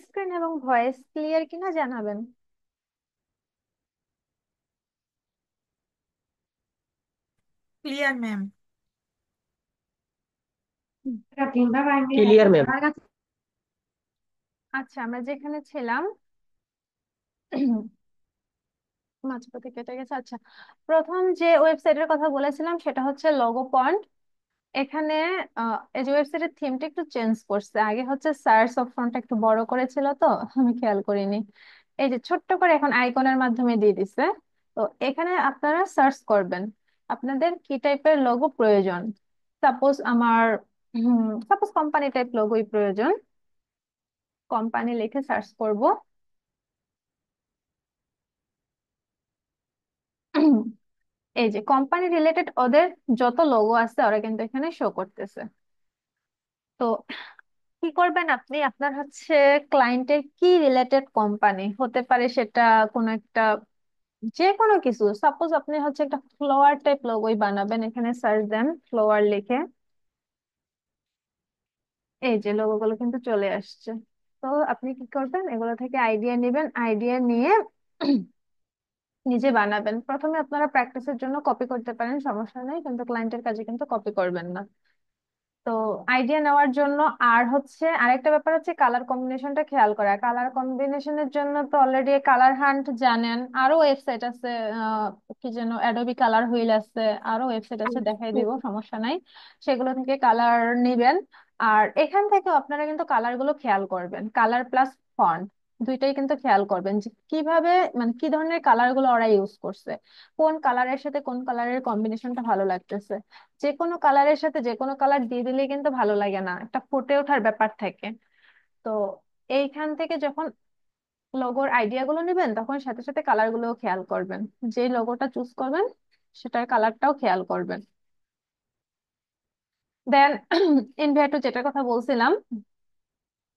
Screen এবং voice clear কিনা জানাবেন। Clear ma'am. Clear ma'am. আচ্ছা, আমরা যেখানে ছিলাম মাঝপথে কেটে গেছে। আচ্ছা, প্রথম যে ওয়েবসাইটের কথা বলেছিলাম সেটা হচ্ছে লোগো পয়েন্ট। এখানে এই যে ওয়েবসাইটের থিমটা একটু চেঞ্জ করছে। আগে হচ্ছে সার্চ অপশনটা একটু বড় করেছিল, তো আমি খেয়াল করিনি। এই যে ছোট্ট করে এখন আইকনের মাধ্যমে দিয়ে দিছে। তো এখানে আপনারা সার্চ করবেন আপনাদের কি টাইপের লোগো প্রয়োজন। সাপোজ আমার সাপোজ কোম্পানি টাইপ লোগোই প্রয়োজন। কোম্পানি লিখে সার্চ করব। এই যে কোম্পানি রিলেটেড ওদের যত লোগো আছে ওরা কিন্তু এখানে শো করতেছে। তো কি করবেন আপনি, আপনার হচ্ছে ক্লায়েন্টের কি রিলেটেড কোম্পানি হতে পারে সেটা, কোনো একটা যে কোনো কিছু। সাপোজ আপনি হচ্ছে একটা ফ্লোয়ার টাইপ লোগোই বানাবেন, এখানে সার্চ দেন ফ্লোয়ার লিখে। এই যে লোগোগুলো কিন্তু চলে আসছে। তো আপনি কি করবেন, এগুলো থেকে আইডিয়া নেবেন, আইডিয়া নিয়ে নিজে বানাবেন। প্রথমে আপনারা প্র্যাকটিসের জন্য কপি করতে পারেন, সমস্যা নেই, কিন্তু ক্লায়েন্টের কাজে কিন্তু কপি করবেন না। তো আইডিয়া নেওয়ার জন্য আর হচ্ছে আরেকটা ব্যাপার হচ্ছে কালার কম্বিনেশনটা খেয়াল করা। কালার কম্বিনেশনের জন্য তো অলরেডি কালার হান্ট জানেন, আরো ওয়েবসাইট আছে। আহ, কি যেন অ্যাডোবি কালার হুইল আছে, আরো ওয়েবসাইট আছে, দেখাই দিব, সমস্যা নাই। সেগুলো থেকে কালার নিবেন। আর এখান থেকে আপনারা কিন্তু কালার গুলো খেয়াল করবেন, কালার প্লাস ফন্ট দুইটাই কিন্তু খেয়াল করবেন যে কিভাবে, মানে কি ধরনের কালার গুলো ওরা ইউজ করছে, কোন কালারের সাথে কোন কালারের কম্বিনেশনটা ভালো লাগতেছে। যে কোনো কালারের সাথে যে কোনো কালার দিয়ে দিলে কিন্তু ভালো লাগে না, একটা ফুটে ওঠার ব্যাপার থাকে। তো এইখান থেকে যখন লোগোর আইডিয়া গুলো নেবেন তখন সাথে সাথে কালার গুলোও খেয়াল করবেন। যে লোগোটা চুজ করবেন সেটার কালারটাও খেয়াল করবেন। দেন ইনভার্টো যেটার কথা বলছিলাম,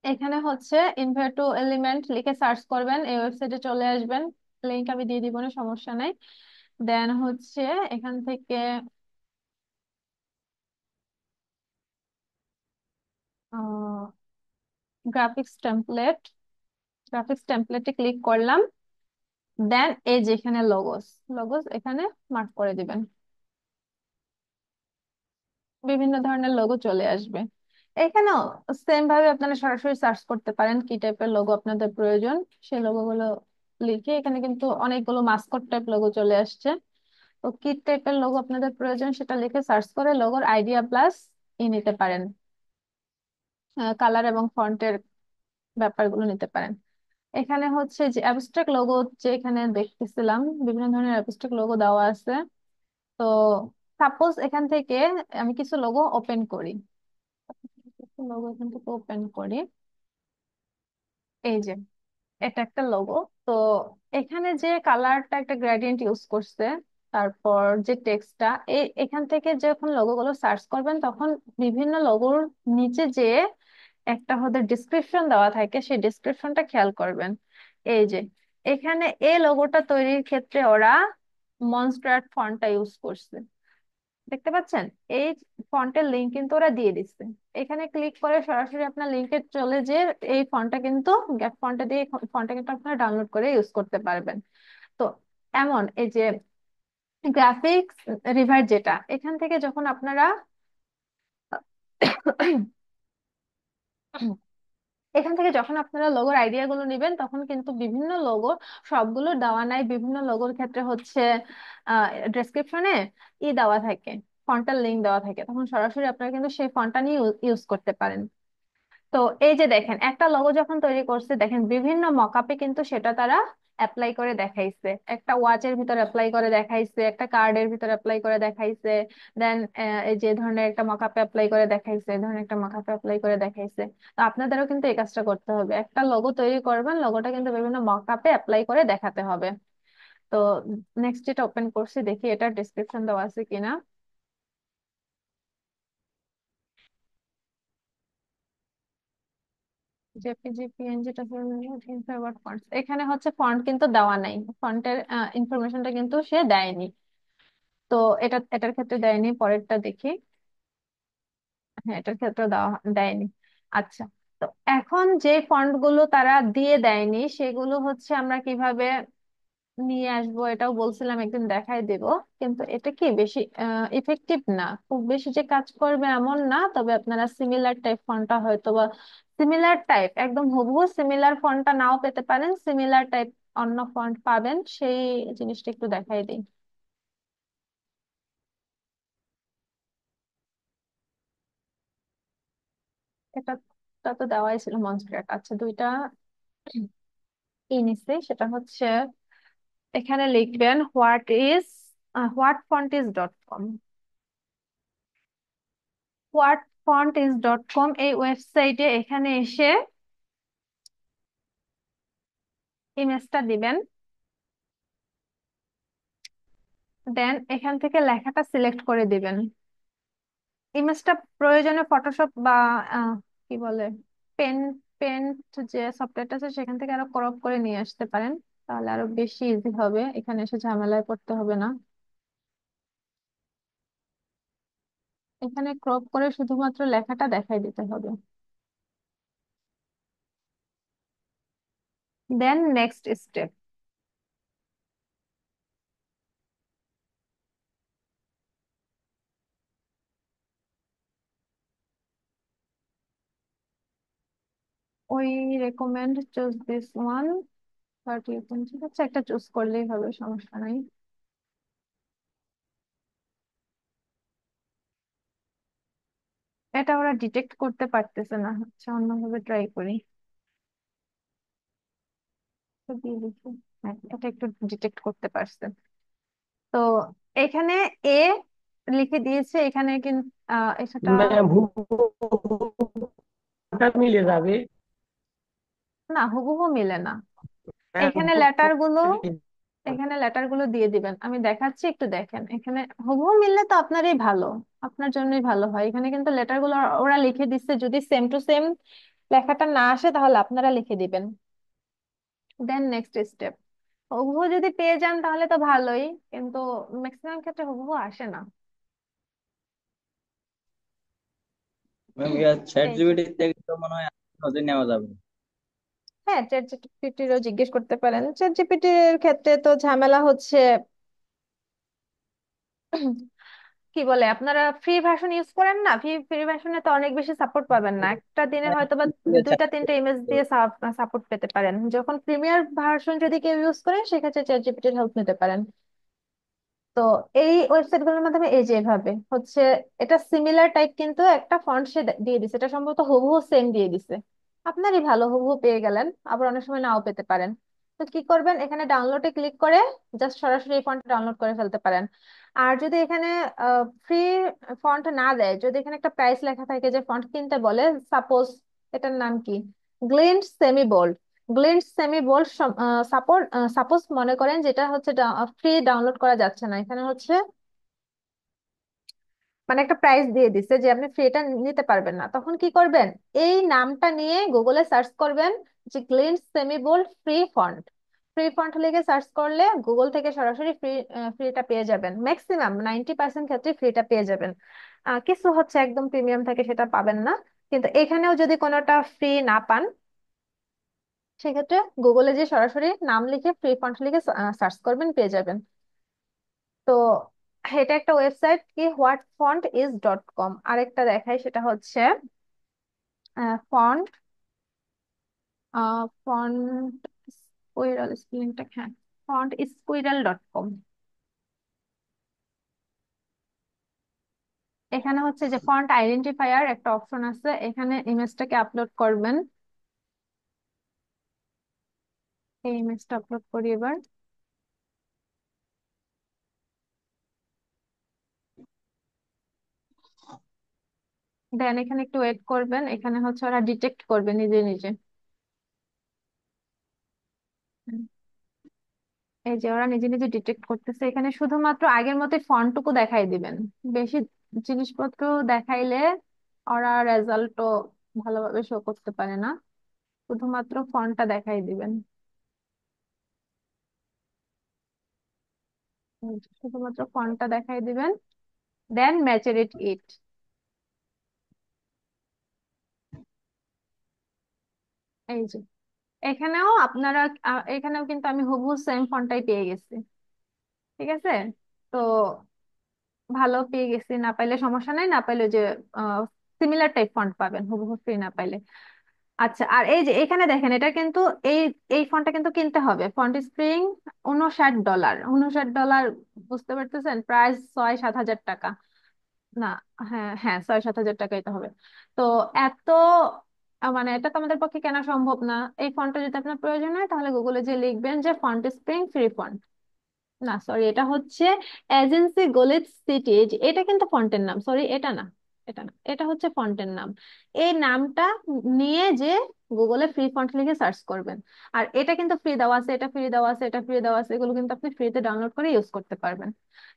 এখানে হচ্ছে ইনভার্টো এলিমেন্ট লিখে সার্চ করবেন, এই ওয়েবসাইটে চলে আসবেন। লিংক আমি দিয়ে দিব না, সমস্যা নাই। দেন হচ্ছে এখান থেকে গ্রাফিক্স টেমপ্লেট, গ্রাফিক্স টেমপ্লেটে ক্লিক করলাম। দেন এই যে এখানে লগোস, লগোস এখানে মার্ক করে দিবেন। বিভিন্ন ধরনের লোগো চলে আসবে। এখানেও সেম ভাবে আপনারা সরাসরি সার্চ করতে পারেন কি টাইপের লোগো আপনাদের প্রয়োজন। সেই লোগো গুলো লিখে এখানে কিন্তু অনেকগুলো মাস্কট টাইপ লোগো চলে আসছে। তো কি টাইপের লোগো আপনাদের প্রয়োজন সেটা লিখে সার্চ করে লোগোর আইডিয়া প্লাস নিতে পারেন। কালার এবং ফন্টের ব্যাপারগুলো নিতে পারেন। এখানে হচ্ছে যে অ্যাবস্ট্রাক্ট লোগো, যে এখানে দেখতেছিলাম বিভিন্ন ধরনের অ্যাবস্ট্রাক্ট লোগো দেওয়া আছে। তো সাপোজ এখান থেকে আমি কিছু লোগো ওপেন করি, কিছু লোগো এখান থেকে ওপেন করি। এই যে এটা একটা লোগো। তো এখানে যে কালারটা একটা গ্রেডিয়েন্ট ইউজ করছে, তারপর যে টেক্সটটা, এখান থেকে যখন লোগোগুলো সার্চ করবেন তখন বিভিন্ন লোগোর নিচে যে একটা ওদের ডিসক্রিপশন দেওয়া থাকে সেই ডিসক্রিপশনটা খেয়াল করবেন। এই যে এখানে এই লোগোটা তৈরির ক্ষেত্রে ওরা মনস্টার্ট ফন্টটা ইউজ করছে, দেখতে পাচ্ছেন? এই ফন্টের লিংক কিন্তু ওরা দিয়ে দিচ্ছে। এখানে ক্লিক করে সরাসরি আপনার লিংকে চলে যে এই ফন্টটা কিন্তু গ্যাপ ফন্টটা দিয়ে ফন্টটা কিন্তু আপনারা ডাউনলোড করে ইউজ করতে পারবেন। তো এমন এই যে গ্রাফিক্স রিভার, যেটা এখান থেকে যখন আপনারা এখান থেকে যখন আপনারা লোগোর আইডিয়া গুলো নেবেন তখন কিন্তু বিভিন্ন লোগো, সবগুলো দেওয়া নাই, বিভিন্ন লোগোর ক্ষেত্রে হচ্ছে ডেসক্রিপশনে দেওয়া থাকে, ফন্টার লিংক দেওয়া থাকে, তখন সরাসরি আপনারা কিন্তু সেই ফন্টটা নিয়ে ইউজ করতে পারেন। তো এই যে দেখেন একটা লোগো যখন তৈরি করছে, দেখেন বিভিন্ন মকআপে কিন্তু সেটা তারা অ্যাপ্লাই করে দেখাইছে, একটা ওয়াচের ভিতর অ্যাপ্লাই করে দেখাইছে, একটা কার্ডের ভিতর অ্যাপ্লাই করে দেখাইছে। দেন এই যে ধরনের একটা মকআপে অ্যাপ্লাই করে দেখাইছে, এই ধরনের একটা মকআপে অ্যাপ্লাই করে দেখাইছে। তো আপনাদেরও কিন্তু এই কাজটা করতে হবে, একটা লোগো তৈরি করবেন, লোগোটা কিন্তু বিভিন্ন মকআপে অ্যাপ্লাই করে দেখাতে হবে। তো নেক্সট যেটা ওপেন করছি, দেখি এটার ডিসক্রিপশন দেওয়া আছে কিনা। জেপিজি পিএনজিটা ফেভারিট ফন্ট, এখানে হচ্ছে ফন্ট কিন্তু দেওয়া নাই, ফন্টের ইনফরমেশনটা কিন্তু সে দেয়নি। তো এটার ক্ষেত্রে দেয়নি, পরেরটা দেখি। হ্যাঁ, এটার ক্ষেত্রে দেওয়া দেয়নি। আচ্ছা, তো তো এখন যে ফন্ট গুলো তারা দিয়ে দেয়নি সেগুলো হচ্ছে আমরা কিভাবে নিয়ে আসবো, এটাও বলছিলাম একদিন দেখাই দেব। কিন্তু এটা কি বেশি ইফেক্টিভ না, খুব বেশি যে কাজ করবে এমন না। তবে আপনারা সিমিলার টাইপ ফন্টটা হয়তো বা সিমিলার টাইপ একদম হুবহু সিমিলার ফন্টটা নাও পেতে পারেন, সিমিলার টাইপ অন্য ফন্ট পাবেন, সেই জিনিসটা একটু দেখাই দিই। এটা টা তো দেওয়াই ছিল মনস্ট্রাট। আচ্ছা, দুইটা ই নিচ্ছে, সেটা হচ্ছে এখানে লিখবেন what font is dot com. What font is dot com এই ওয়েবসাইটে এখানে এসে ইমেজটা দিবেন। দেন এখান থেকে লেখাটা সিলেক্ট করে দিবেন। ইমেজটা প্রয়োজনে ফটোশপ বা আহ, কি বলে, পেন পেন্ট যে সফটওয়্যারটা আছে সেখান থেকে আরো ক্রপ করে নিয়ে আসতে পারেন, তাহলে আরো বেশি ইজি হবে, এখানে এসে ঝামেলায় পড়তে হবে না। এখানে ক্রপ করে শুধুমাত্র লেখাটা দেখাই দিতে হবে। দেন নেক্সট স্টেপ, ওই recommend choose this one, but you can, ঠিক আছে একটা চুজ করলেই হবে, সমস্যা নাই। এটা ওরা ডিটেক্ট করতে পারতেছে না, হচ্ছে অন্যভাবে ট্রাই করি। তো দিয়ে দেখি। হ্যাঁ, এটা একটু ডিটেক্ট করতে পারছে। তো এখানে এ লিখে দিয়েছে, এখানে কিন্তু এটা ম্যাম হুবহুটা মিলে যাবে। না, হুবহু মিলে না। ম্যাম এখানে লেটার হুবহু গুলো, মিলে যাবে। এখানে লেটার গুলো দিয়ে দিবেন, আমি দেখাচ্ছি একটু দেখেন। এখানে হুবহু মিললে তো আপনারই ভালো, আপনার জন্যই ভালো হয়। এখানে কিন্তু লেটার গুলো ওরা লিখে দিচ্ছে, যদি সেম টু সেম লেখাটা না আসে তাহলে আপনারা লিখে দিবেন। দেন নেক্সট স্টেপ, হুবহু যদি পেয়ে যান তাহলে তো ভালোই, কিন্তু ম্যাক্সিমাম ক্ষেত্রে হুবহু আসে না। ম্যাম ইয়া চ্যাট এই যে, জিপিটি থেকে তো মনে হয় নজর নেওয়া যাবে। হ্যাঁ চ্যাট জিপিটিরও জিজ্ঞেস করতে পারেন। চ্যাট জিপিটির ক্ষেত্রে তো ঝামেলা হচ্ছে কি বলে, আপনারা ফ্রি ভার্সন ইউজ করেন না, ফ্রি ফ্রি ভার্সনে তো অনেক বেশি সাপোর্ট পাবেন না, একটা দিনে হয়তো বা দুইটা তিনটা ইমেজ দিয়ে সাপোর্ট পেতে পারেন। যখন প্রিমিয়ার ভার্সন যদি কেউ ইউজ করেন সেক্ষেত্রে চ্যাট জিপিটির হেল্প নিতে পারেন। তো এই ওয়েবসাইট গুলোর মাধ্যমে এই যে এভাবে হচ্ছে, এটা সিমিলার টাইপ কিন্তু একটা ফন্ট সে দিয়ে দিছে, এটা সম্ভবত হুবহু সেম দিয়ে দিছে। আপনারই ভালো, হুবহু পেয়ে গেলেন, আবার অনেক সময় নাও পেতে পারেন। তো কি করবেন, এখানে ডাউনলোডে ক্লিক করে জাস্ট সরাসরি এই ফন্ট ডাউনলোড করে ফেলতে পারেন। আর যদি এখানে ফ্রি ফন্ট না দেয়, যদি এখানে একটা প্রাইস লেখা থাকে যে ফন্ট কিনতে বলে, সাপোজ এটার নাম কি, Glint semi bold, Glint semi bold support, suppose মনে করেন যেটা হচ্ছে ফ্রি ডাউনলোড করা যাচ্ছে না, এখানে হচ্ছে মানে একটা প্রাইস দিয়ে দিচ্ছে যে আপনি ফ্রিটা নিতে পারবেন না, তখন কি করবেন, এই নামটা নিয়ে গুগলে সার্চ করবেন যে Glint semi bold free font. Free font লিখে সার্চ করলে গুগল থেকে সরাসরি ফ্রিটা পেয়ে যাবেন, ম্যাক্সিমাম 90% ক্ষেত্রে ফ্রিটা পেয়ে যাবেন। কিছু হচ্ছে একদম প্রিমিয়াম থাকে সেটা পাবেন না। কিন্তু এখানেও যদি কোনোটা ফ্রি না পান, সেক্ষেত্রে গুগলে যে সরাসরি নাম লিখে ফ্রি ফন্ট লিখে সার্চ করবেন, পেয়ে যাবেন। তো এটা একটা ওয়েবসাইট কি, হোয়াটফন্ট ইজ ডট কম। আরেকটা দেখাই, সেটা হচ্ছে ফন্ট ফন্ট স্কুইরাল, স্পেলিংটা হ্যাঁ, ফন্ট স্কুইরাল.কম। এখানে হচ্ছে যে ফন্ট আইডেন্টিফায়ার একটা অপশন আছে, এখানে ইমেজটাকে আপলোড করবেন। এই ইমেজটা আপলোড করি এবার। দেন এখানে একটু ওয়েট করবেন, এখানে হচ্ছে ওরা ডিটেক্ট করবে নিজে নিজে। এই যে ওরা নিজে নিজে ডিটেক্ট করতেছে, এখানে শুধুমাত্র আগের মতো ফন্টটুকু দেখাই দিবেন। বেশি জিনিসপত্র দেখাইলে ওরা রেজাল্টও ভালোভাবে শো করতে পারে না, শুধুমাত্র ফন্টটা দেখাই দিবেন। শুধুমাত্র ফন্টটা দেখাই দিবেন, দেন ম্যাচের ইট। এই যে এখানেও আপনারা এখানেও কিন্তু আমি হুবহু সেম ফন্টটাই পেয়ে গেছি। ঠিক আছে। তো ভালো পেয়ে গেছি, না পাইলে সমস্যা নাই, না পাইলে ওই যে সিমিলার টাইপ ফন্ট পাবেন হুবহু ফ্রি না পাইলে। আচ্ছা, আর এই যে এখানে দেখেন এটা কিন্তু এই এই ফন্টটা কিন্তু কিনতে হবে। Font spring $59, $59। বুঝতে পারতেছেন, প্রাইস 6-7 হাজার টাকা। না, হ্যাঁ হ্যাঁ, 6-7 হাজার টাকাই তো হবে। তো এত মানে এটা তো আমাদের পক্ষে কেনা সম্ভব না। এই ফন্টটা যদি আপনার প্রয়োজন হয় তাহলে গুগলে যে লিখবেন যে ফন্ট স্প্রিং ফ্রি ফন্ট। না সরি, এটা হচ্ছে এজেন্সি গলিত সিটি। এটা কিন্তু ফন্টের নাম, সরি এটা না, এটা না, এটা হচ্ছে ফন্টের নাম। এই নামটা নিয়ে যে গুগলে ফ্রি ফন্ট লিখে সার্চ করবেন। আর এটা কিন্তু ফ্রি দেওয়া আছে, এটা ফ্রি দেওয়া আছে, এটা ফ্রি দেওয়া আছে, এগুলো কিন্তু আপনি ফ্রিতে ডাউনলোড করে ইউজ করতে পারবেন।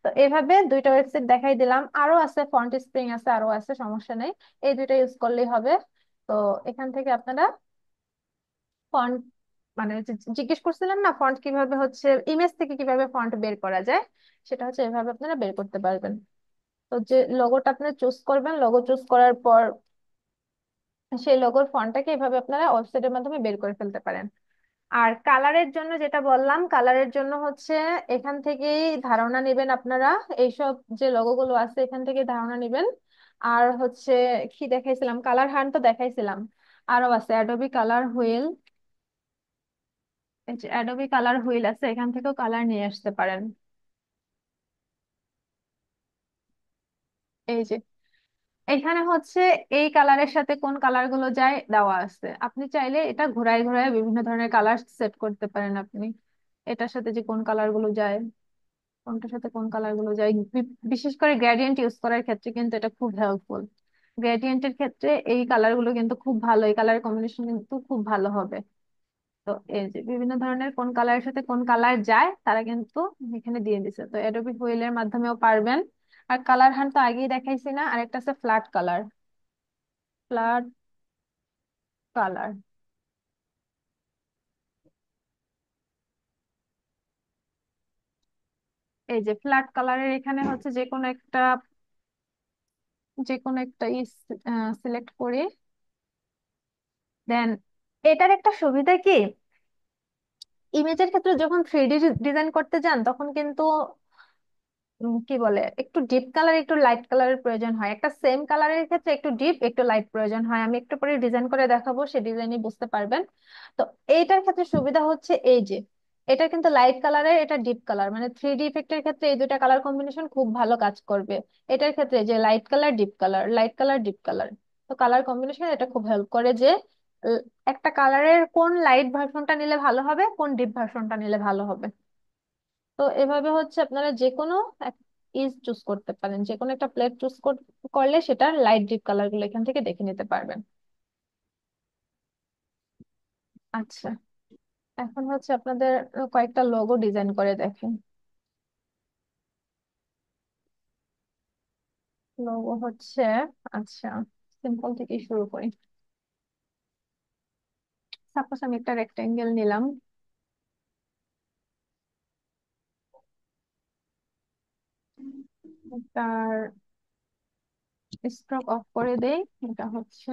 তো এভাবে দুইটা ওয়েবসাইট দেখাই দিলাম, আরো আছে ফন্ট স্প্রিং আছে, আরো আছে, সমস্যা নেই। এই দুইটা ইউজ করলেই হবে। তো এখান থেকে আপনারা ফন্ট মানে জিজ্ঞেস করছিলেন না ফন্ট কিভাবে হচ্ছে ইমেজ থেকে কিভাবে ফন্ট বের করা যায়, সেটা হচ্ছে এভাবে আপনারা বের করতে পারবেন। তো যে লোগোটা আপনি চুজ করবেন, লোগো চুজ করার পর সেই লোগোর ফন্টটাকে এভাবে আপনারা ওয়েবসাইটের মাধ্যমে বের করে ফেলতে পারেন। আর কালারের জন্য যেটা বললাম, কালারের জন্য হচ্ছে এখান থেকেই ধারণা নেবেন আপনারা। এইসব যে লোগোগুলো আছে এখান থেকে ধারণা নেবেন। আর হচ্ছে কি দেখাইছিলাম, কালার হান্ট তো দেখাইছিলাম, আরো আছে অ্যাডোবি কালার হুইল। এই যে অ্যাডোবি কালার হুইল আছে, এখান থেকেও কালার নিয়ে আসতে পারেন। এই যে এখানে হচ্ছে এই কালারের সাথে কোন কালার গুলো যায় দেওয়া আছে। আপনি চাইলে এটা ঘোরায় ঘোরায় বিভিন্ন ধরনের কালার সেট করতে পারেন আপনি। এটার সাথে যে কোন কালার গুলো যায়, কোনটার সাথে কোন কালার গুলো যায়, বিশেষ করে গ্রেডিয়েন্ট ইউজ করার ক্ষেত্রে কিন্তু এটা খুব হেল্পফুল। গ্রেডিয়েন্টের ক্ষেত্রে এই কালার গুলো কিন্তু খুব ভালো, এই কালার কম্বিনেশন কিন্তু খুব ভালো হবে। তো এই যে বিভিন্ন ধরনের কোন কালারের সাথে কোন কালার যায় তারা কিন্তু এখানে দিয়ে দিছে। তো অ্যাডোবি হুইলের মাধ্যমেও পারবেন। আর কালার হান্ট তো আগেই দেখাইছি না, আরেকটা আছে ফ্ল্যাট কালার। ফ্ল্যাট কালার, এই যে ফ্ল্যাট কালারের এখানে হচ্ছে যে কোনো একটা সিলেক্ট করে দেন। এটার একটা সুবিধা কি, ইমেজের ক্ষেত্রে যখন 3D ডিজাইন করতে যান তখন কিন্তু কি বলে একটু ডিপ কালার একটু লাইট কালারের প্রয়োজন হয়। একটা সেম কালারের ক্ষেত্রে একটু ডিপ একটু লাইট প্রয়োজন হয়। আমি একটু পরে ডিজাইন করে দেখাবো, সেই ডিজাইনই বুঝতে পারবেন। তো এইটার ক্ষেত্রে সুবিধা হচ্ছে এই যে এটা কিন্তু লাইট কালারের, এটা ডিপ কালার, মানে 3D ইফেক্টের ক্ষেত্রে এই দুটা কালার কম্বিনেশন খুব ভালো কাজ করবে। এটার ক্ষেত্রে যে light colour deep colour, light colour deep colour, তো কালার কম্বিনেশন এটা খুব হেল্প করে যে আহ, একটা কালারের কোন লাইট ভার্সনটা নিলে ভালো হবে, কোন ডিপ ভার্সনটা নিলে ভালো হবে। তো এভাবে হচ্ছে আপনারা যে কোনো ইজ চুজ করতে পারেন, যে কোনো একটা প্লেট চুজ করলে সেটার লাইট ডিপ কালার গুলো এখান থেকে দেখে নিতে পারবেন। আচ্ছা, এখন হচ্ছে আপনাদের কয়েকটা লোগো ডিজাইন করে দেখেন। লোগো হচ্ছে, আচ্ছা সিম্পল থেকে শুরু করি। সাপোজ আমি একটা রেক্টেঙ্গেল নিলাম, তার স্ট্রোক অফ করে দেই। এটা হচ্ছে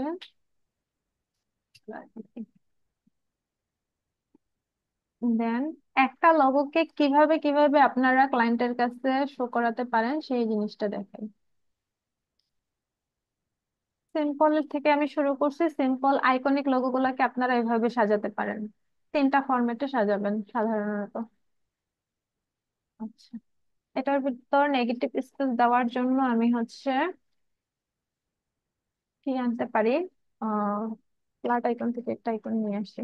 দেন একটা লোগোকে কিভাবে কিভাবে আপনারা ক্লায়েন্টের কাছে শো করাতে পারেন সেই জিনিসটা দেখেন। সিম্পল থেকে আমি শুরু করছি। সিম্পল আইকনিক লোগো গুলাকে আপনারা এভাবে সাজাতে পারেন, তিনটা ফরম্যাটে সাজাবেন সাধারণত। আচ্ছা, এটার ভিতর নেগেটিভ স্পেস দেওয়ার জন্য আমি হচ্ছে কি আনতে পারি, আহ ফ্ল্যাট আইকন থেকে একটা আইকন নিয়ে আসি।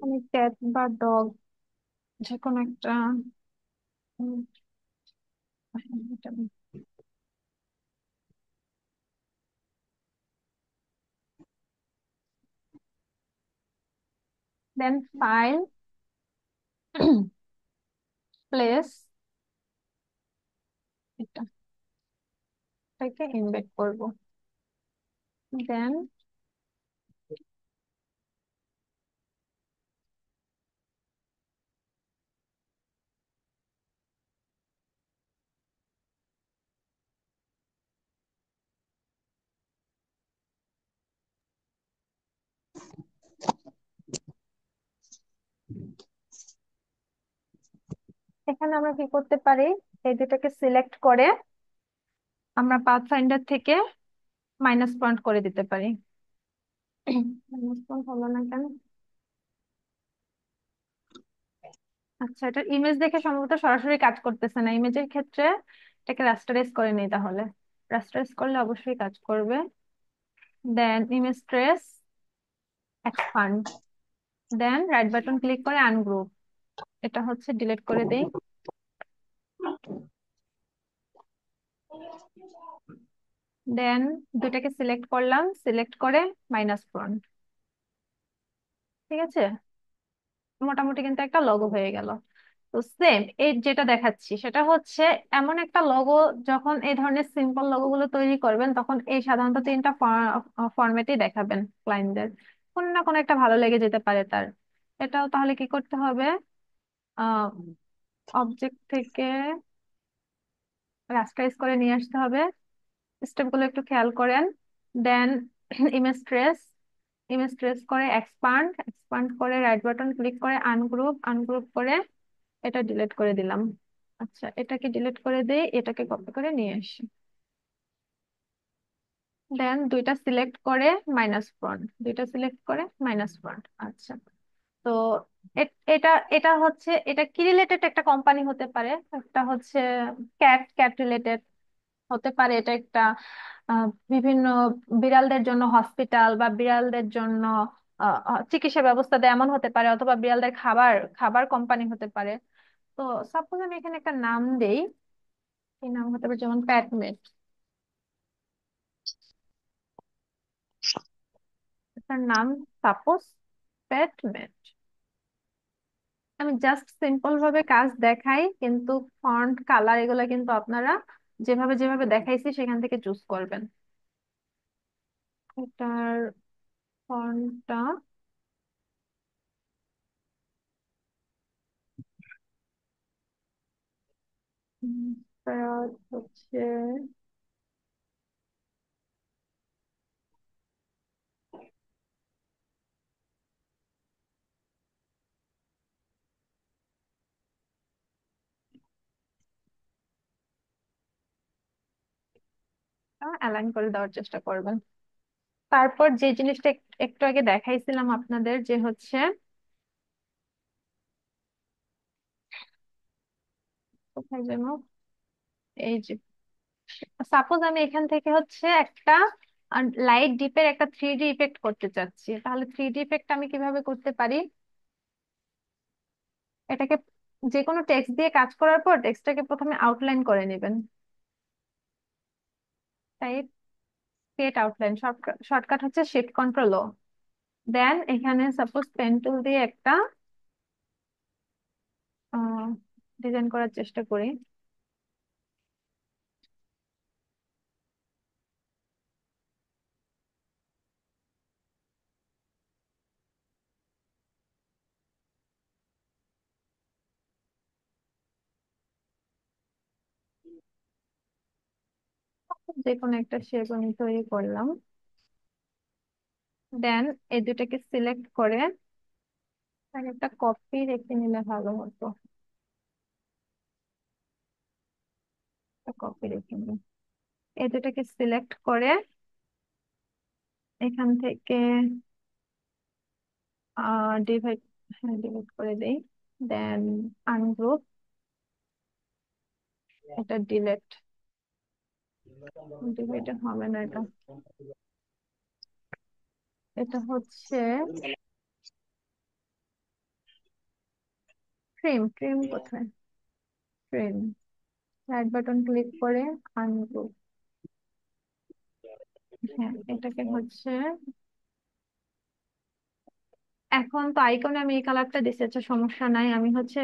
আমি ক্যাট বা ডগ যে কোনো একটা দেন ফাইল, প্লেস, এটাকে ইনভেট করব। দেন এখানে আমরা কি করতে পারি, এই দুটাকে সিলেক্ট করে আমরা পাথ ফাইন্ডার থেকে মাইনাস পয়েন্ট করে দিতে পারি। মাইনাস পয়েন্ট হলো না কেন? আচ্ছা, এটা ইমেজ দেখে সম্ভবত সরাসরি কাজ করতেছে না। ইমেজের ক্ষেত্রে এটাকে রাস্টারাইজ করে নিই তাহলে। রাস্টারাইজ করলে অবশ্যই কাজ করবে। দেন ইমেজ ট্রেস, এক্সপান্ড, দেন রাইট বাটন ক্লিক করে আনগ্রুপ। এটা হচ্ছে ডিলিট করে দেই। দেন দুটাকে সিলেক্ট করলাম, সিলেক্ট করে মাইনাস পয়েন্ট। ঠিক আছে, মোটামুটি কিন্তু একটা লগো হয়ে গেল। তো সেম এই যেটা দেখাচ্ছি সেটা হচ্ছে এমন একটা লগো, যখন এই ধরনের সিম্পল লগো গুলো তৈরি করবেন তখন এই সাধারণত তিনটা ফরম্যাটই দেখাবেন ক্লায়েন্টদের। কোন না কোন একটা ভালো লেগে যেতে পারে তার। এটাও তাহলে কি করতে হবে, আহ অবজেক্ট থেকে রাস্টারাইজ করে নিয়ে আসতে হবে। স্টেপ গুলো একটু খেয়াল করেন। দেন ইমেজ ট্রেস, ইমেজ ট্রেস করে এক্সপান্ড, এক্সপান্ড করে রাইট বাটন ক্লিক করে আনগ্রুপ, আনগ্রুপ করে এটা ডিলিট করে দিলাম। আচ্ছা, এটাকে ডিলিট করে দেই, এটাকে কপি করে নিয়ে আসি। দেন দুইটা সিলেক্ট করে মাইনাস ফন্ট, দুইটা সিলেক্ট করে মাইনাস ফন্ট। আচ্ছা, তো এটা এটা হচ্ছে, এটা কি রিলেটেড একটা কোম্পানি হতে পারে, একটা হচ্ছে ক্যাট, ক্যাট রিলেটেড হতে পারে। এটা একটা বিভিন্ন বিড়ালদের জন্য হসপিটাল বা বিড়ালদের জন্য চিকিৎসা ব্যবস্থা দেয় এমন হতে পারে, অথবা বিড়ালদের খাবার খাবার কোম্পানি হতে পারে। তো সাপোজ আমি এখানে একটা নাম দেই, এই নাম হতে পারে যেমন প্যাটমেট। এটার নাম সাপোজ প্যাটমেট। আমি জাস্ট সিম্পল ভাবে কাজ দেখাই, কিন্তু ফন্ট কালার এগুলো কিন্তু আপনারা যেভাবে যেভাবে দেখাইছি সেখান থেকে চুজ করবেন। এটার ফন্টটা হচ্ছে, অ্যালাইন করে দেওয়ার চেষ্টা করবেন। তারপর যে জিনিসটা একটু আগে দেখাইছিলাম আপনাদের, যে হচ্ছে কোথায় যেন, এই যে সাপোজ আমি এখান থেকে হচ্ছে একটা লাইট ডিপের একটা 3D ইফেক্ট করতে চাচ্ছি, তাহলে 3D ইফেক্ট আমি কিভাবে করতে পারি? এটাকে যে কোনো টেক্সট দিয়ে কাজ করার পর টেক্সটটাকে প্রথমে আউটলাইন করে নেবেন। তাই ক্রিয়েট আউটলাইন, শর্টকাট হচ্ছে শিফট কন্ট্রোল ও। দেন এখানে সাপোজ পেন টুল দিয়ে একটা ডিজাইন করার চেষ্টা করি। যে কোনো একটা শেপ আমি তৈরি করলাম। দেন এই দুটাকে সিলেক্ট করে আর একটা কপি রেখে নিলে ভালো হতো, কপি রেখে নিই। এই দুটাকে সিলেক্ট করে এখান থেকে ডিভাইড, হ্যাঁ ডিভাইড করে দেই। দেন আনগ্রুপ, এটা ডিলেট, ডিভাইডেড হবে না এটা। এটা হচ্ছে ট্রিম, ট্রিম কোথায়, ট্রিম, রাইট বাটন ক্লিক করে আনগ্রুপ। হ্যাঁ, এটাকে হচ্ছে, এখন তো আইকনে আমি এই কালারটা দিচ্ছি, আচ্ছা সমস্যা নাই। আমি হচ্ছে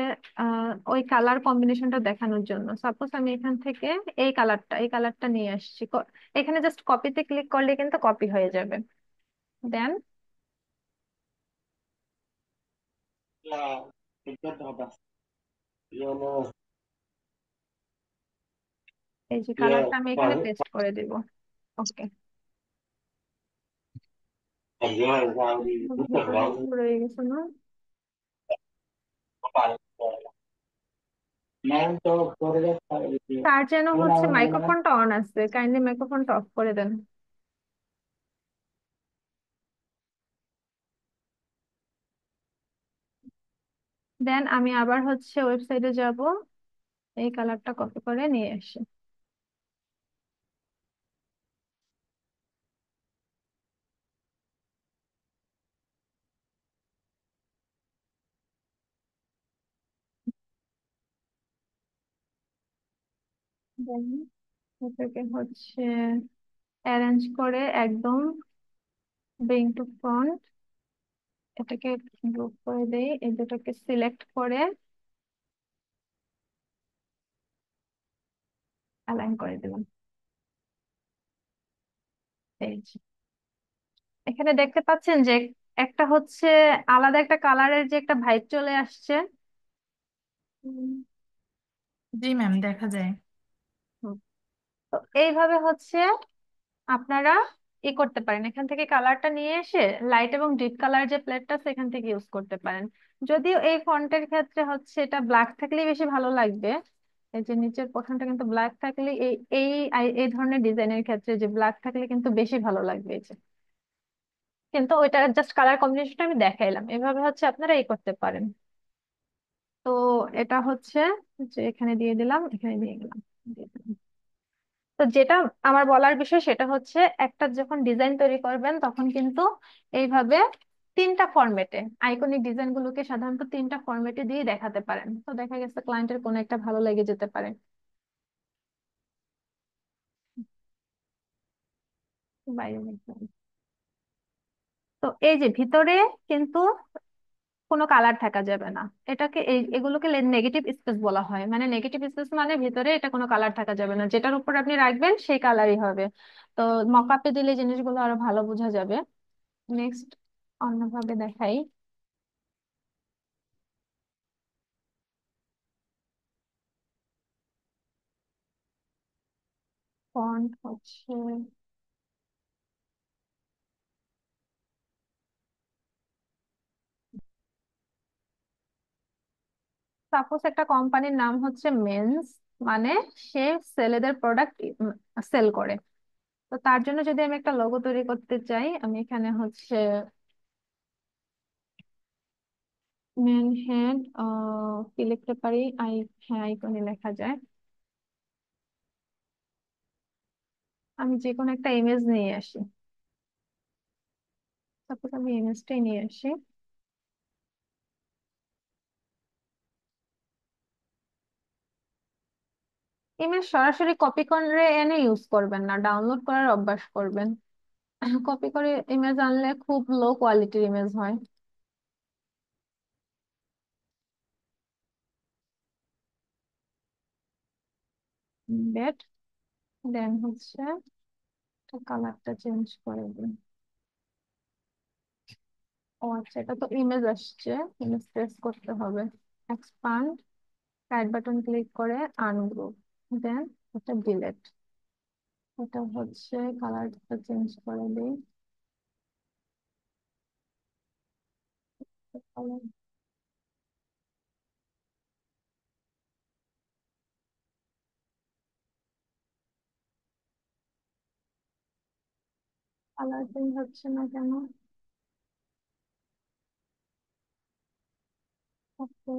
ওই কালার কম্বিনেশনটা দেখানোর জন্য সাপোজ আমি এখান থেকে এই কালারটা নিয়ে আসছি। এখানে জাস্ট কপিতে ক্লিক করলে কিন্তু কপি হয়ে যাবে। দেন এই যে কালারটা আমি এখানে পেস্ট করে দিব। ওকে, ভিতরে একটু রয়ে গেছে না? তার যেন হচ্ছে মাইক্রোফোনটা অন আছে, কাইন্ডলি মাইক্রোফোনটা অফ করে দেন। দেন আমি আবার হচ্ছে ওয়েবসাইটে যাব, এই কালারটা কপি করে নিয়ে আসি। দেন এটাকে হচ্ছে অ্যারেঞ্জ করে একদম ব্রিং টু ফ্রন্ট, এটাকে গ্রুপ করে দেই, এই দুটাকে সিলেক্ট করে অ্যালাইন করে দিলাম। এই যে, এখানে দেখতে পাচ্ছেন যে একটা হচ্ছে আলাদা একটা কালারের যে একটা ভাইব চলে আসছে। হুম, জি ম্যাম, দেখা যায়। হুম। তো এইভাবে হচ্ছে আপনারা করতে পারেন, এখান থেকে কালারটা নিয়ে এসে লাইট এবং ডিপ কালার যে প্লেটটা সেখান থেকে ইউজ করতে পারেন। যদিও এই ফন্টের ক্ষেত্রে হচ্ছে এটা ব্ল্যাক থাকলেই বেশি ভালো লাগবে। এই যে নিচের পোর্শনটা কিন্তু ব্ল্যাক থাকলে এই এই এই ধরনের ডিজাইনের ক্ষেত্রে যে ব্ল্যাক থাকলে কিন্তু বেশি ভালো লাগবে এই যে। কিন্তু ওইটা জাস্ট কালার কম্বিনেশনটা আমি দেখাইলাম, এভাবে হচ্ছে আপনারা করতে পারেন। তো এটা হচ্ছে যে এখানে দিয়ে দিলাম, এখানে দিয়ে গেলাম, দিয়ে দিলাম। তো যেটা আমার বলার বিষয় সেটা হচ্ছে একটা যখন ডিজাইন তৈরি করবেন তখন কিন্তু এইভাবে তিনটা ফরম্যাটে আইকনিক ডিজাইন গুলোকে সাধারণত তিনটা ফরম্যাটে দিয়ে দেখাতে পারেন, তো দেখা গেছে ক্লায়েন্টের কোনো একটা ভালো লেগে যেতে পারে। বাইরে দেখলাম। তো এই যে ভিতরে কিন্তু কোনো কালার থাকা যাবে না, এটাকে এগুলোকে নেগেটিভ স্পেস বলা হয়। মানে নেগেটিভ স্পেস মানে ভিতরে এটা কোনো কালার থাকা যাবে না, যেটার উপর আপনি রাখবেন সেই কালারই হবে। তো মকআপে দিলে জিনিসগুলো আরো ভালো বোঝা যাবে। নেক্সট অন্যভাবে দেখাই। ফন্ট হচ্ছে সাপোজ একটা কোম্পানির নাম হচ্ছে মেন্স, মানে সে ছেলেদের প্রোডাক্ট সেল করে। তো তার জন্য যদি আমি একটা লোগো তৈরি করতে চাই, আমি এখানে হচ্ছে মেন হেড কি লিখতে পারি, হ্যাঁ আইকনে লেখা যায়। আমি যে কোনো একটা ইমেজ নিয়ে আসি, সাপোজ আমি ইমেজটাই নিয়ে আসি। ইমেজ সরাসরি কপি করে এনে ইউজ করবেন না, ডাউনলোড করার অভ্যাস করবেন। কপি করে ইমেজ আনলে খুব লো কোয়ালিটির ইমেজ হয়। বেট, দেন হচ্ছে কালারটা চেঞ্জ করে দিন। ও আচ্ছা, এটা তো ইমেজ আসছে, ইমেজ প্রেস করতে হবে, এক্সপান্ড, রাইট বাটন ক্লিক করে আনগ্রুপ, দেন এটা ডিলেট। এটা হচ্ছে কালারটা চেঞ্জ করে দিই। কালার চেঞ্জ হচ্ছে না কেন? ওকে,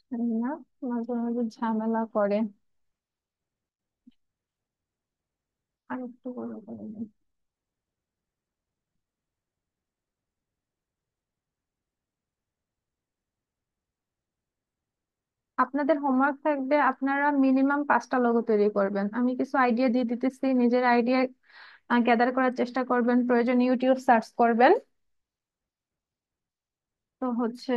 জানি না, মাঝে মাঝে ঝামেলা করে। আর একটু বড় করে দিই। আপনাদের হোমওয়ার্ক থাকবে, আপনারা মিনিমাম 5টা লোগো তৈরি করবেন। আমি কিছু আইডিয়া দিয়ে দিতেছি, নিজের আইডিয়া গ্যাদার করার চেষ্টা করবেন, প্রয়োজন ইউটিউব সার্চ করবেন। তো হচ্ছে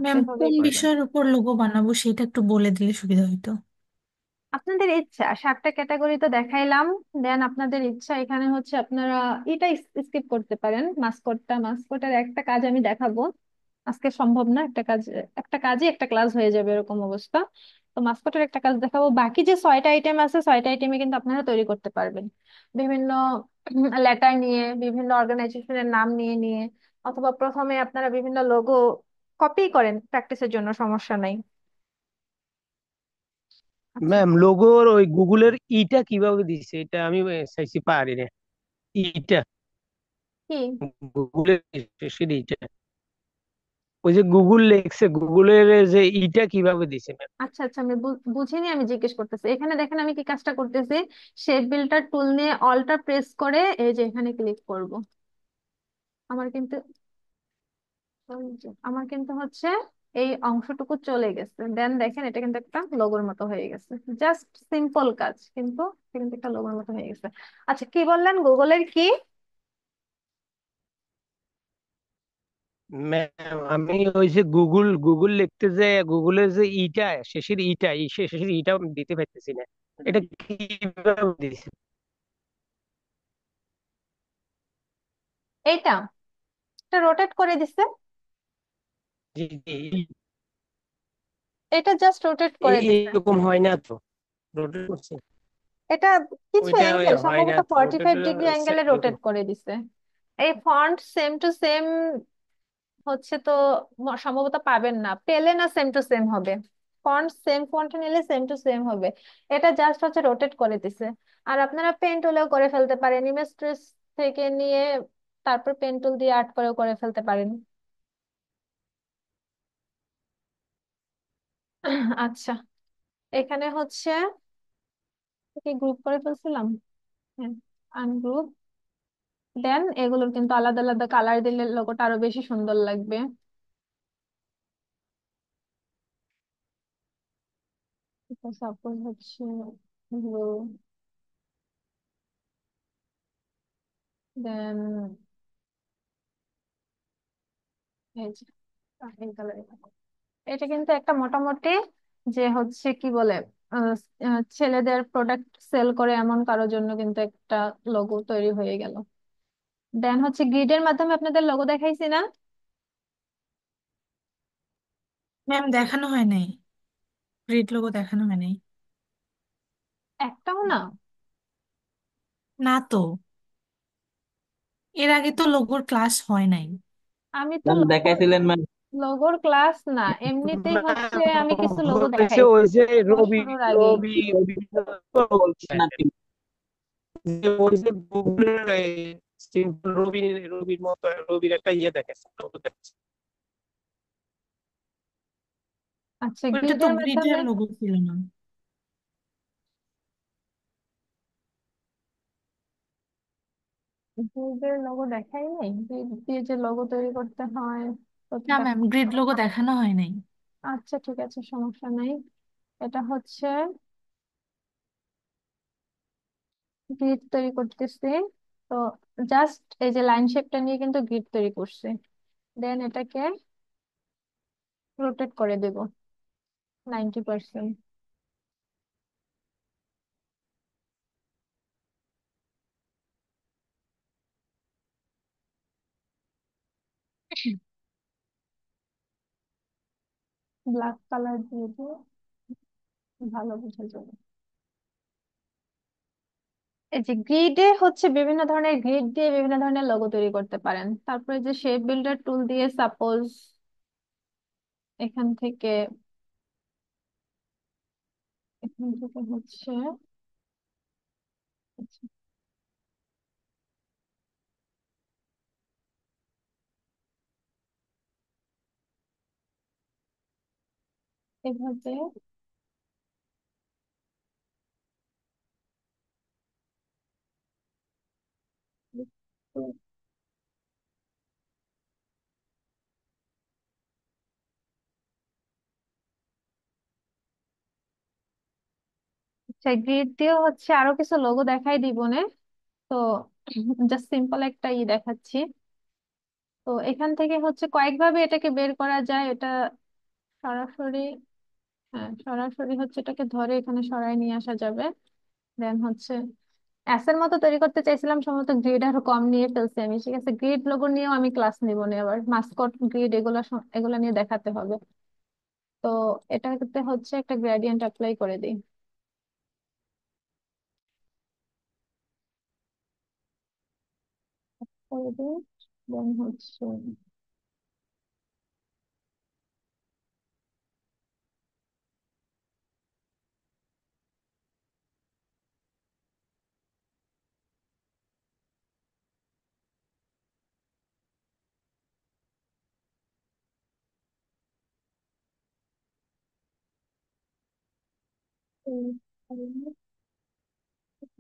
ম্যাম, এভাবেই কোন করবেন। বিষয়ের উপর লোগো বানাবো সেটা একটু বলে দিলে সুবিধা হতো। আপনাদের ইচ্ছা, 7টা ক্যাটাগরি তো দেখাইলাম। দেন আপনাদের ইচ্ছা, এখানে হচ্ছে আপনারা এটা স্কিপ করতে পারেন, মাস্কটটা, মাস্কটের একটা কাজ আমি দেখাবো, আজকে সম্ভব না, একটা কাজ, একটা কাজে একটা ক্লাস হয়ে যাবে এরকম অবস্থা। তো তো মাস্কটের একটা কাজ দেখাবো, বাকি যে 6টা আইটেম আছে 6টা আইটেমে কিন্তু আপনারা তৈরি করতে পারবেন বিভিন্ন লেটার নিয়ে, বিভিন্ন অর্গানাইজেশনের নাম নিয়ে নিয়ে, অথবা প্রথমে আপনারা বিভিন্ন লোগো কপি করেন প্র্যাকটিসের জন্য, সমস্যা নাই। আচ্ছা, ম্যাম লোগোর ওই গুগলের ইটা কিভাবে দিছে এটা আমি চাইছি পারি না। ইটা কি? গুগলের স্পেশালি ইটা, ওই যে গুগল লেখছে গুগলের যে ইটা কিভাবে দিছে ম্যাম? আচ্ছা আচ্ছা, আমি বুঝিনি, আমি জিজ্ঞেস করতেছি। এখানে দেখেন আমি কি কাজটা করতেছি, শেপ বিল্ডার টুল নিয়ে অল্টা প্রেস করে এই যে এখানে ক্লিক করব। আমার কিন্তু হচ্ছে এই অংশটুকু চলে গেছে, দেন দেখেন এটা কিন্তু একটা লোগোর মতো হয়ে গেছে। জাস্ট সিম্পল কাজ, কিন্তু এটা কিন্তু একটা লোগোর মতো হয়ে গেছে। আচ্ছা, কি বললেন গুগলের কি? ম্যাম আমি ওই যে গুগল লিখতে যে গুগলের যে ইটা শেষের ইটা শেষের ইটা দিতে পারতেছি না, এটা কিভাবে দিছে? এইটা এটা রোটেট করে দিছে, জি জি, এটা জাস্ট রোটেট করে দিছে। এইরকম হয় না তো, রোটেট করছে এটা কিছু ওইটা ওই অ্যাঙ্গেল, হয় না সম্ভবত তো, 45 ডিগ্রি অ্যাঙ্গেলে রোটেট করে দিছে। এই ফন্ট সেম টু সেম হচ্ছে তো সম্ভবত পাবেন না, পেলে না সেম টু সেম হবে। ফন্ট সেম ফন্ট নিলে সেম টু সেম হবে। এটা জাস্ট হচ্ছে রোটেট করে দিছে। আর আপনারা পেন টুলেও করে ফেলতে পারেন, ইমেজ ট্রেস থেকে নিয়ে তারপর পেন টুল দিয়ে আর্ট করেও করে ফেলতে পারেন। আচ্ছা, এখানে হচ্ছে কি গ্রুপ করে ফেলছিলাম, হ্যাঁ, আনগ্রুপ। দেন এগুলোর কিন্তু আলাদা আলাদা কালার দিলে লোগোটা আরো বেশি সুন্দর লাগবে। সাপোজ হচ্ছে ব্লু, দেন এই যে এই কালার। এটা কিন্তু একটা মোটামুটি যে হচ্ছে কি বলে আহ, ছেলেদের প্রোডাক্ট সেল করে এমন কারোর জন্য কিন্তু একটা লোগো তৈরি হয়ে গেল। দেন হচ্ছে গ্রিডের মাধ্যমে আপনাদের লোগো দেখাইছি না? ম্যাম দেখানো হয় নাই, গ্রিড লোগো দেখানো হয় নাই। একটাও না? না তো, এর আগে তো লোগোর ক্লাস হয় নাই। আমি তো ম্যাম দেখাইছিলেন ম্যাম। লোগোর ক্লাস না, এমনিতেই হচ্ছে আমি কিছু লোগো হয়েছে দেখাইছি ওই যে কোর্স রবি শুরুর আগেই। রবি রবি বলছেন যে ওই যে গুগলের সিম্পল রবির মতো রবির একটা ইয়ে দেখেছে আচ্ছা, ওইটা তো গ্রিডের গ্রিডের মাধ্যমে লোগো ছিল না। গ্রিডের লোগো দেখাই নাই, গ্রিড দিয়ে যে লোগো তৈরি করতে হয় না প্রতিটা। ম্যাম, গ্রিড লোগো দেখানো হয় নাই। আচ্ছা ঠিক আছে, সমস্যা নাই। এটা হচ্ছে গ্রিড তৈরি করতেছি। তো জাস্ট এই যে লাইন শেপটা নিয়ে কিন্তু গ্রিড তৈরি করছি। দেন এটাকে রোটেট করে দেব 90%। ব্ল্যাক কালার দিয়ে দিয়ে ভালো বোঝা যাবে। এই যে গ্রিডে হচ্ছে বিভিন্ন ধরনের গ্রিড দিয়ে বিভিন্ন ধরনের লোগো তৈরি করতে পারেন। তারপরে যে শেপ বিল্ডার টুল দিয়ে সাপোজ এখান থেকে হচ্ছে আচ্ছা, এভাবে আচ্ছা, গ্রিড দিয়েও হচ্ছে আরো কিছু লোগো দেখাই দিব না। তো জাস্ট সিম্পল একটা দেখাচ্ছি। তো এখান থেকে হচ্ছে কয়েকভাবে এটাকে বের করা যায়। এটা সরাসরি, হ্যাঁ সরাসরি হচ্ছে এটাকে ধরে এখানে সরাই নিয়ে আসা যাবে। দেন হচ্ছে অ্যাসের মতো তৈরি করতে চাইছিলাম, সম্ভবত গ্রিড আরো কম নিয়ে ফেলছি আমি। ঠিক আছে, গ্রিড লোগো নিয়েও আমি ক্লাস নিব না, আবার মাস্কট গ্রিড এগুলা এগুলা নিয়ে দেখাতে হবে। তো এটাতে হচ্ছে একটা গ্রেডিয়েন্ট অ্যাপ্লাই করে দিই, করে দিই। দেন হচ্ছে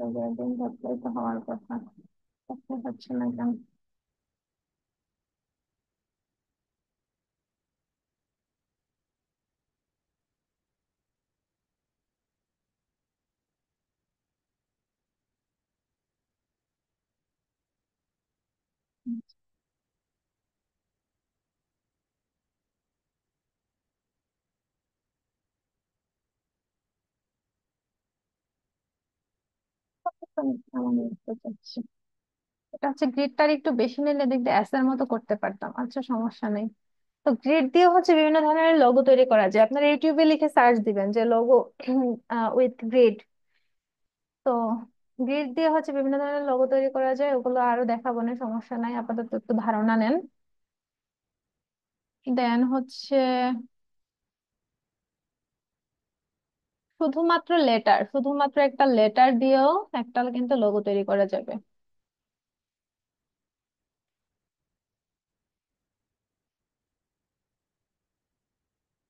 গ্রেডিয়েন্ট অ্যাপ্লাই তো হওয়ার কথা, অ্যাপ্লাই হচ্ছে না কেন? আমি বুঝতে চাচ্ছি, এটা হচ্ছে গ্রিডটার একটু বেশি নিলে দেখবে এস এর মতো করতে পারতাম। আচ্ছা, সমস্যা নেই। তো গ্রিড দিয়ে হচ্ছে বিভিন্ন ধরনের লোগো তৈরি করা যায়। আপনারা ইউটিউবে লিখে সার্চ দিবেন যে লোগো উইথ গ্রিড। তো গ্রিড দিয়ে হচ্ছে বিভিন্ন ধরনের লোগো তৈরি করা যায়, ওগুলো আরো দেখাবো না, সমস্যা নাই, আপাতত একটু ধারণা নেন। দেন হচ্ছে শুধুমাত্র একটা লেটার দিয়েও একটা কিন্তু লোগো তৈরি করা যাবে।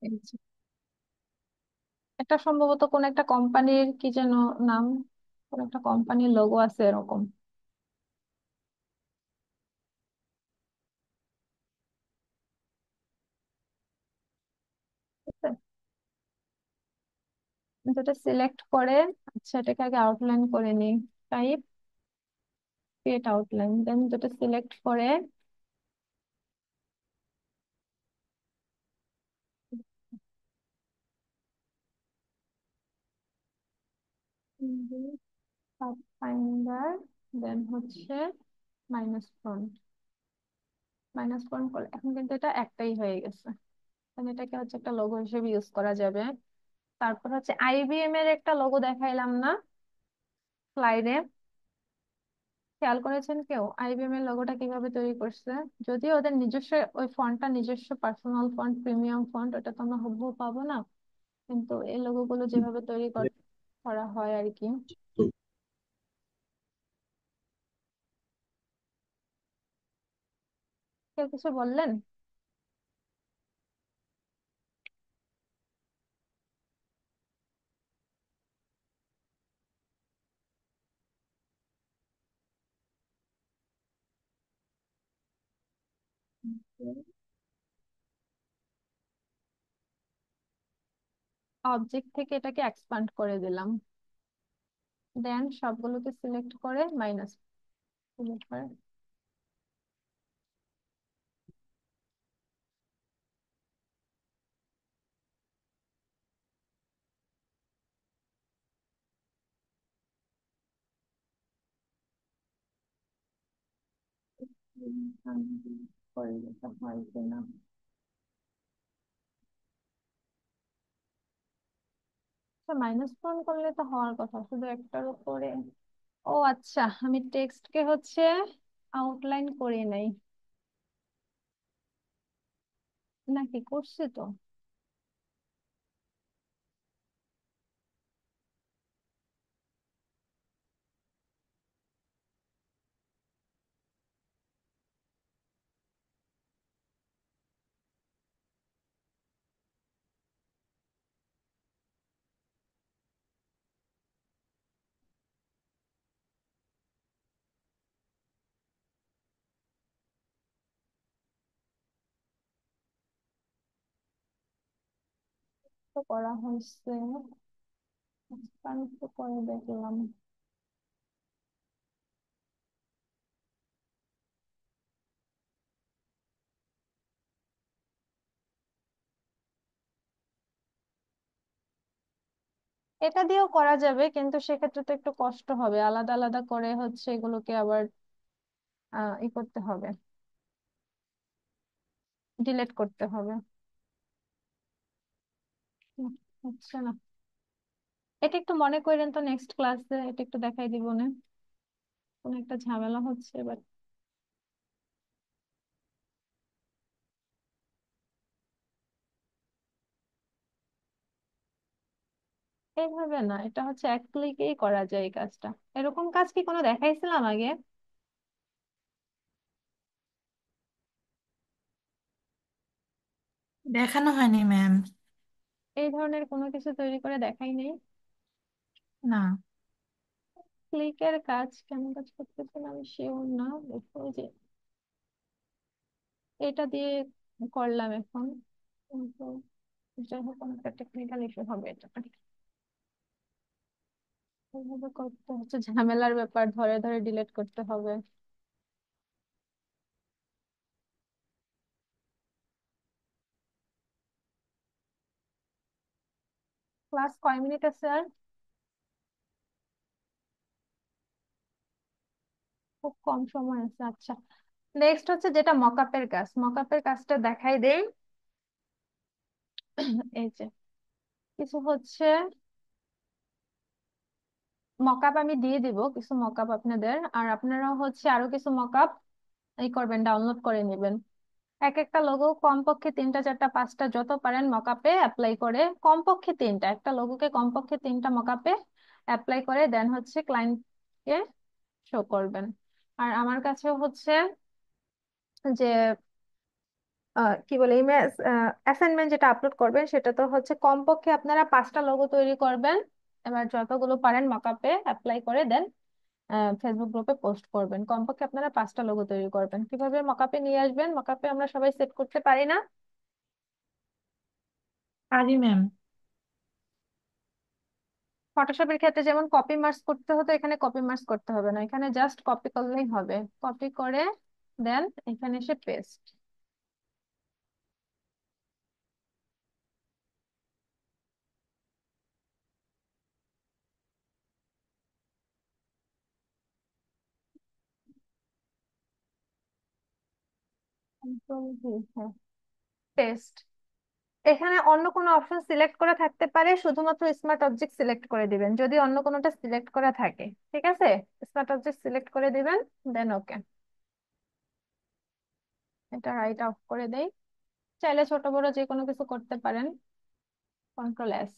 এই যে, এটা সম্ভবত কোন একটা কোম্পানির কি যেন নাম, কোন একটা কোম্পানির লোগো আছে এরকম। ঠিক আছে? যেটা সিলেক্ট করে, আচ্ছা এটাকে আগে আউটলাইন করে নিই। টাইপ, ক্রিয়েট আউটলাইন, দেন যেটা সিলেক্ট করে ফাইন্ডার, দেন হচ্ছে -ফন্ট। -ফন্ট করলে এখন কিন্তু এটা একটাই হয়ে গেছে। তাহলে এটাকে হচ্ছে একটা লোগো হিসেবে ইউজ করা যাবে। তারপর হচ্ছে আইবিএম এর একটা লোগো দেখাইলাম না স্লাইডে? খেয়াল করেছেন কেউ আইবিএম এর লোগোটা কিভাবে তৈরি করছে? যদিও ওদের নিজস্ব ওই ফন্টটা নিজস্ব পার্সোনাল ফন্ট, প্রিমিয়াম ফন্ট, ওটা তো আমরা হুবহু পাবো না, কিন্তু এই লোগো গুলো যেভাবে তৈরি করা হয় আর কি। কেউ কিছু বললেন? অবজেক্ট থেকে এটাকে এক্সপান্ড করে দিলাম, দেন সবগুলোকে সিলেক্ট করে মাইনাস সিলেক্ট করে করে দিতে হয় কিনা। -ফোন করলে তো হওয়ার কথা, শুধু একটার উপরে। ও আচ্ছা, আমি টেক্সটকে হচ্ছে আউটলাইন করে নাই, নাকি করছে তো? তো করা হয়েছে, expand তো করে দেখলাম। এটা দিয়েও করা যাবে, কিন্তু সেক্ষেত্রে তো একটু কষ্ট হবে, আলাদা আলাদা করে হচ্ছে এগুলোকে আবার ই করতে হবে, ডিলিট করতে হবে। হচ্ছে না। এটা একটু মনে করেন তো, নেক্সট ক্লাসে এটা একটু দেখাই দিব না, কোনো একটা ঝামেলা হচ্ছে এবার। এইভাবে না, এটা হচ্ছে এক ক্লিকেই করা যায় এই কাজটা। এরকম কাজ কি কোনো দেখাইছিলাম আগে? দেখানো হয়নি ম্যাম। এই ধরনের কোনো কিছু তৈরি করে দেখাই নেই। না। ক্লিকের কাজ কেমন কাজ করতেছিলাম আমি শিওর না, দেখো ওই যে এটা দিয়ে করলাম এখন, কিন্তু যাই হোক কোনো একটা টেকনিক্যাল ইস্যু হবে এটা। এইভাবে করতে হচ্ছে, ঝামেলার ব্যাপার, ধরে ধরে ডিলিট করতে হবে। ক্লাস কয় মিনিট আছে আর? খুব কম সময় আছে, আচ্ছা। নেক্সট হচ্ছে যেটা মকআপের কাজ, মকআপের কাজটা দেখাই দেই। এই যে কিছু হচ্ছে মকআপ আমি দিয়ে দিব, কিছু মকআপ আপনাদের, আর আপনারা হচ্ছে আরো কিছু মকআপ এই করবেন, ডাউনলোড করে নেবেন। এক একটা লোগো কমপক্ষে 3টা 4টা 5টা যত পারেন মকআপে অ্যাপ্লাই করে, কমপক্ষে 3টা, একটা লোগোকে কমপক্ষে 3টা মকআপে অ্যাপ্লাই করে দেন হচ্ছে ক্লায়েন্টকে শো করবেন। আর আমার কাছে হচ্ছে যে কি বলে ইমেজ অ্যাসাইনমেন্ট যেটা আপলোড করবেন সেটা তো হচ্ছে কমপক্ষে আপনারা 5টা লোগো তৈরি করবেন। এবার যতগুলো পারেন মকআপে অ্যাপ্লাই করে দেন ফেসবুক গ্রুপে পোস্ট করবেন। কমপক্ষে আপনারা 5টা লোগো তৈরি করবেন। কিভাবে মকআপে নিয়ে আসবেন? মকআপে আমরা সবাই সেট করতে পারি না? পারি ম্যাম। ফটোশপের ক্ষেত্রে যেমন কপি মার্কস করতে হতো, এখানে কপি মার্কস করতে হবে না, এখানে জাস্ট কপি করলেই হবে। কপি করে দেন এখানে এসে পেস্ট। কন্ট্রোল ভি, হ্যাঁ, পেস্ট। এখানে অন্য কোনো অপশন সিলেক্ট করা থাকতে পারে, শুধুমাত্র স্মার্ট অবজেক্ট সিলেক্ট করে দিবেন যদি অন্য কোনোটা সিলেক্ট করা থাকে। ঠিক আছে, স্মার্ট অবজেক্ট সিলেক্ট করে দিবেন, দেন ওকে। এটা রাইট অফ করে দেই। চাইলে ছোট বড় যে কোনো কিছু করতে পারেন, কন্ট্রোল এস।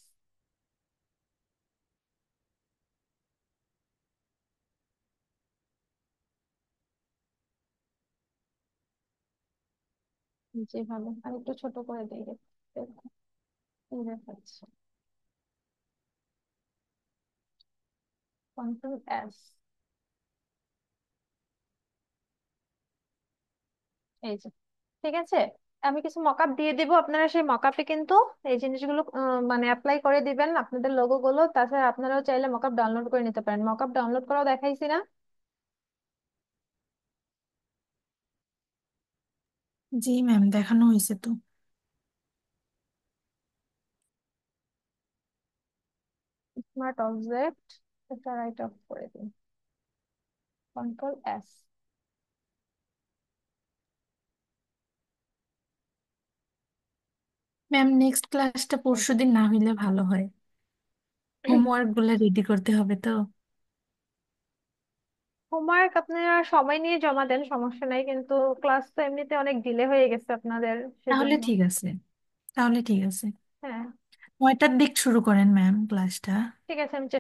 যেভাবে আর একটু ছোট করে দিই, দেখুন এই দেখাচ্ছে। কন্ট্রোল এস, এই যে ঠিক আছে। আমি কিছু মকআপ দিয়ে দিব, আপনারা সেই মকআপে কিন্তু এই জিনিসগুলো মানে অ্যাপ্লাই করে দিবেন আপনাদের লোগো গুলো। তাছাড়া আপনারাও চাইলে মকআপ ডাউনলোড করে নিতে পারেন, মকআপ ডাউনলোড করাও দেখাইছি না? জি ম্যাম, দেখানো হয়েছে তো। স্মার্ট অবজেক্ট, এটা রাইট অফ করে দিন, কন্ট্রোল এস। ম্যাম নেক্সট ক্লাসটা পরশুদিন না হইলে ভালো হয়। হোমওয়ার্ক গুলো রেডি করতে হবে তো। হোমওয়ার্ক আপনারা সময় নিয়ে জমা দেন, সমস্যা নাই, কিন্তু ক্লাস তো এমনিতে অনেক ডিলে হয়ে গেছে আপনাদের, তাহলে সেজন্য। ঠিক আছে। তাহলে ঠিক আছে। হ্যাঁ, 9টার দিক শুরু করেন ম্যাম ক্লাসটা। ঠিক আছে, আমি